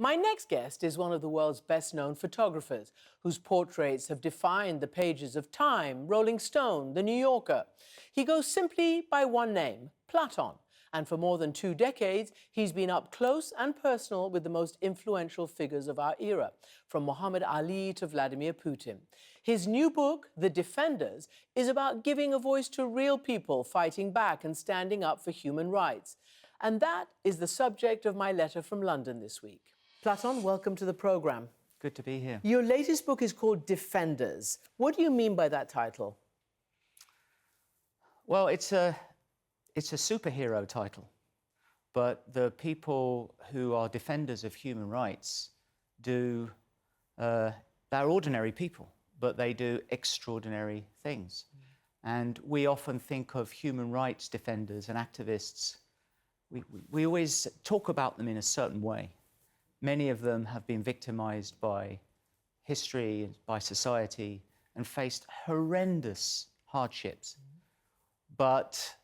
My next guest is one of the world's best-known photographers, whose portraits have defined the pages of Time, Rolling Stone, The New Yorker. He goes simply by one name, Platon, and for more than 2 decades, he's been up close and personal with the most influential figures of our era, from Muhammad Ali to Vladimir Putin. His new book, The Defenders, is about giving a voice to real people fighting back and standing up for human rights. And that is the subject of my letter from London this week. Platon, welcome to the programme. Good to be here. Your latest book is called Defenders. What do you mean by that title? Well, it's a superhero title, but the people who are defenders of human rights they're ordinary people, but they do extraordinary things. And we often think of human rights defenders and activists. We always talk about them in a certain way. Many of them have been victimized by history, by society, and faced horrendous hardships. But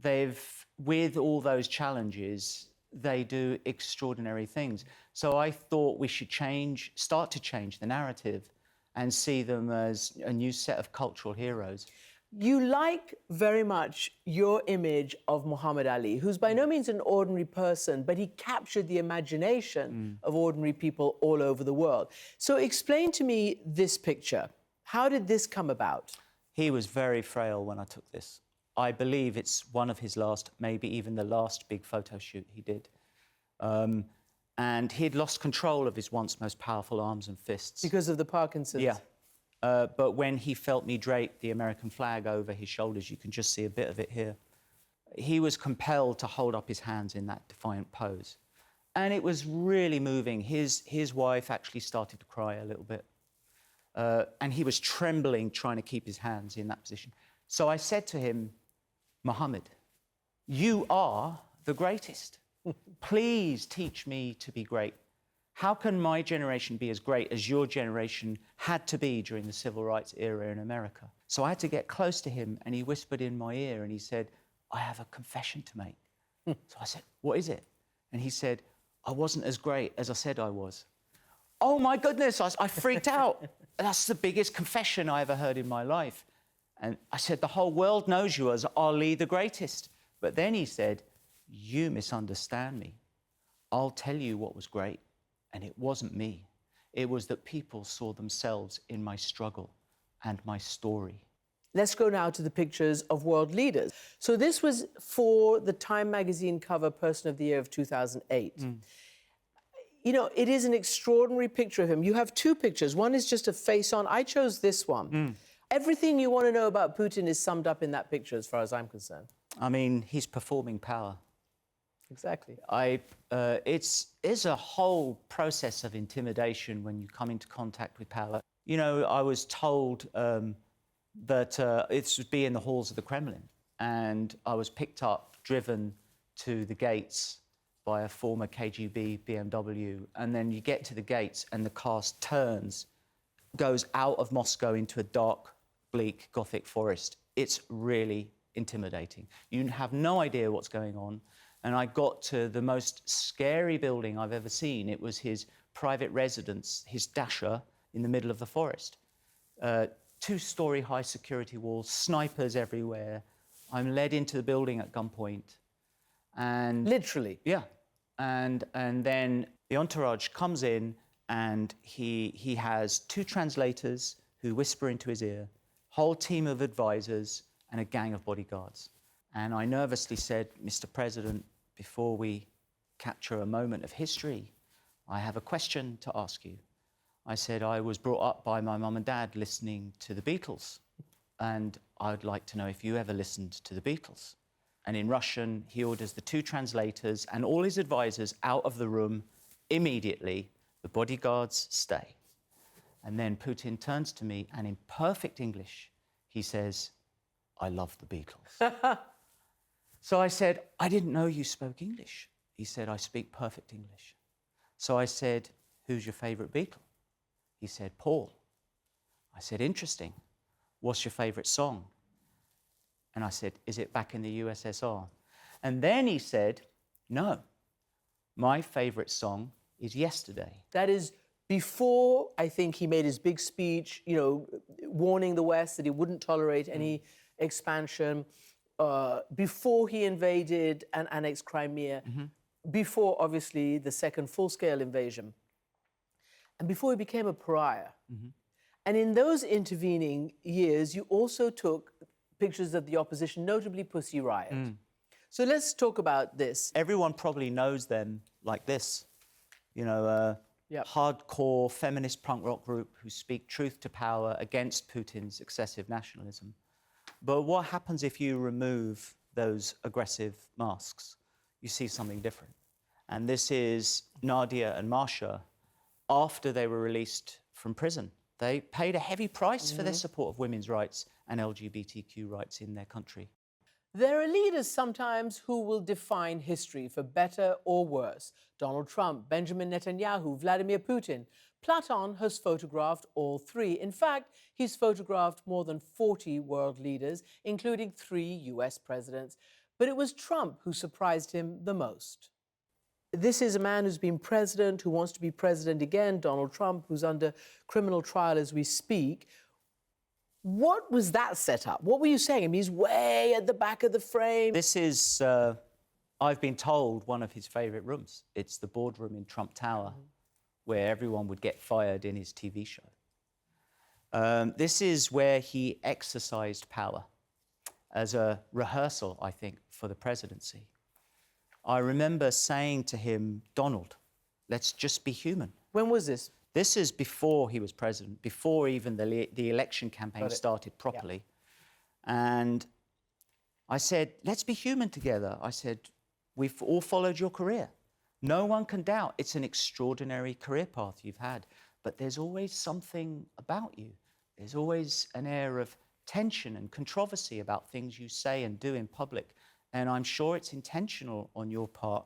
with all those challenges, they do extraordinary things. So I thought we should start to change the narrative and see them as a new set of cultural heroes. You like very much your image of Muhammad Ali, who's by no means an ordinary person, but he captured the imagination of ordinary people all over the world. So explain to me this picture. How did this come about? He was very frail when I took this. I believe it's one of his last, maybe even the last big photo shoot he did. And he'd lost control of his once most powerful arms and fists. Because of the Parkinson's? Yeah. But when he felt me drape the American flag over his shoulders, you can just see a bit of it here, he was compelled to hold up his hands in that defiant pose. And it was really moving. His wife actually started to cry a little bit. And he was trembling, trying to keep his hands in that position. So I said to him, Muhammad, you are the greatest. Please teach me to be great. How can my generation be as great as your generation had to be during the civil rights era in America? So I had to get close to him, and he whispered in my ear, and he said, I have a confession to make. So I said, what is it? And he said, I wasn't as great as I said I was. Oh, my goodness, I freaked out. That's the biggest confession I ever heard in my life. And I said, the whole world knows you as Ali the greatest. But then he said, you misunderstand me. I'll tell you what was great. And it wasn't me. It was that people saw themselves in my struggle and my story. Let's go now to the pictures of world leaders. So this was for the Time magazine cover Person of the Year of 2008. You know, it is an extraordinary picture of him. You have 2 pictures. One is just a face-on. I chose this one. Everything you want to know about Putin is summed up in that picture, as far as I'm concerned. I mean, he's performing power. Exactly. It's a whole process of intimidation when you come into contact with power. You know, I was told that it would be in the halls of the Kremlin, and I was picked up, driven to the gates by a former KGB BMW, and then you get to the gates and the car turns, goes out of Moscow into a dark, bleak, Gothic forest. It's really intimidating. You have no idea what's going on. And I got to the most scary building I've ever seen. It was his private residence, his dacha in the middle of the forest. 2-story high security walls, snipers everywhere. I'm led into the building at gunpoint. And literally? Yeah. And then the entourage comes in, and he has 2 translators who whisper into his ear, whole team of advisors, and a gang of bodyguards. And I nervously said, Mr. President, before we capture a moment of history, I have a question to ask you. I said, I was brought up by my mum and dad listening to the Beatles, and I'd like to know if you ever listened to the Beatles. And in Russian, he orders the 2 translators and all his advisors out of the room immediately. The bodyguards stay. And then Putin turns to me, and in perfect English, he says, I love the Beatles. So I said, I didn't know you spoke English. He said, I speak perfect English. So I said, who's your favourite Beatle? He said, Paul. I said, interesting. What's your favourite song? And I said, is it Back in the USSR? And then he said, no, my favourite song is yesterday. That is before, I think, he made his big speech, warning the West that he wouldn't tolerate any expansion, before he invaded and annexed Crimea, before, obviously, the second full-scale invasion, and before he became a pariah. And in those intervening years, you also took pictures of the opposition, notably Pussy Riot. So let's talk about this. Everyone probably knows them like this, hardcore feminist punk rock group who speak truth to power against Putin's excessive nationalism. But what happens if you remove those aggressive masks? You see something different. And this is Nadia and Masha after they were released from prison. They paid a heavy price for their support of women's rights and LGBTQ rights in their country. There are leaders sometimes who will define history for better or worse. Donald Trump, Benjamin Netanyahu, Vladimir Putin. Platon has photographed all three. In fact, he's photographed more than 40 world leaders, including 3 US presidents. But it was Trump who surprised him the most. This is a man who's been president, who wants to be president again, Donald Trump, who's under criminal trial as we speak. What was that setup? What were you saying? I mean, he's way at the back of the frame. This is, I've been told, one of his favourite rooms. It's the boardroom in Trump Tower, where everyone would get fired in his TV show. This is where he exercised power as a rehearsal, I think, for the presidency. I remember saying to him, Donald, let's just be human. When was this? This is before he was president, before even the election campaign started properly. Yeah. And I said, let's be human together. I said, we've all followed your career. No one can doubt it's an extraordinary career path you've had, but there's always something about you. There's always an air of tension and controversy about things you say and do in public. And I'm sure it's intentional on your part,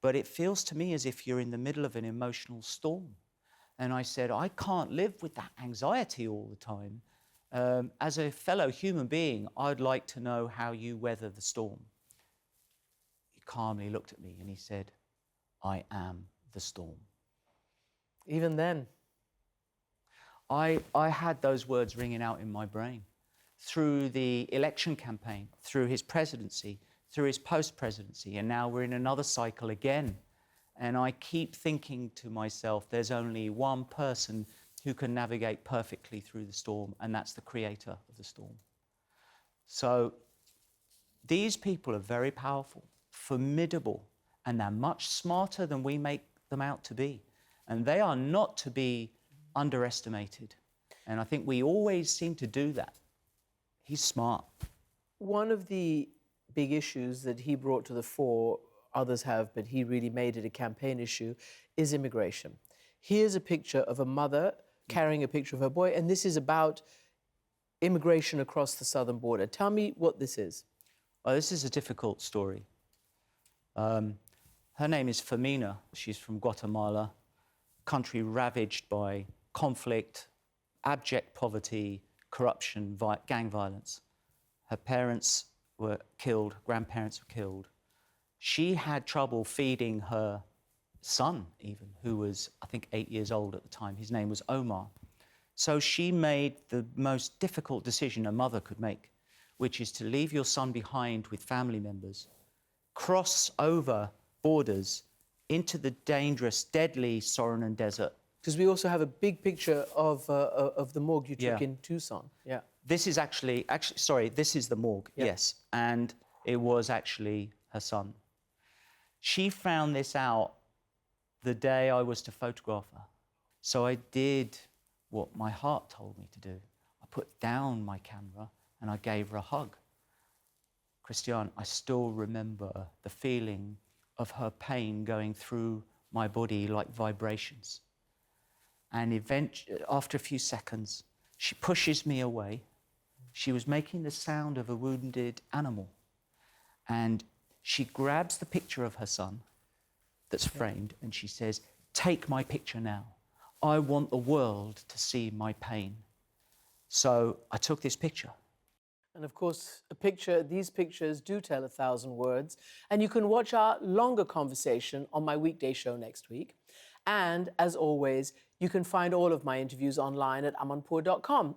but it feels to me as if you're in the middle of an emotional storm. And I said, I can't live with that anxiety all the time. As a fellow human being, I'd like to know how you weather the storm. He calmly looked at me and he said, I am the storm. Even then? I had those words ringing out in my brain. Through the election campaign, through his presidency, through his post-presidency, and now we're in another cycle again. And I keep thinking to myself, there's only one person who can navigate perfectly through the storm, and that's the creator of the storm. So these people are very powerful, formidable, and they're much smarter than we make them out to be. And they are not to be underestimated. And I think we always seem to do that. He's smart. One of the big issues that he brought to the fore, others have, but he really made it a campaign issue, is immigration. Here's a picture of a mother carrying a picture of her boy, and this is about immigration across the southern border. Tell me what this is. Well, this is a difficult story. Her name is Femina. She's from Guatemala, country ravaged by conflict, abject poverty, corruption, gang violence. Her parents were killed, grandparents were killed. She had trouble feeding her son, even, who was, I think, 8 years old at the time. His name was Omar. So she made the most difficult decision a mother could make, which is to leave your son behind with family members, cross over borders into the dangerous, deadly Soronan Desert. Because we also have a big picture of the morgue you took in Tucson. Yeah. This is actually, sorry, this is the morgue, yes. And it was actually her son. She found this out the day I was to photograph her. So I did what my heart told me to do. I put down my camera and I gave her a hug. Christiane, I still remember the feeling of her pain going through my body like vibrations. And eventually, after a few seconds, she pushes me away. She was making the sound of a wounded animal. And she grabs the picture of her son that's framed and she says, take my picture now. I want the world to see my pain. So I took this picture. And of course, these pictures do tell 1,000 words. And you can watch our longer conversation on my weekday show next week. And as always, you can find all of my interviews online at amanpour.com.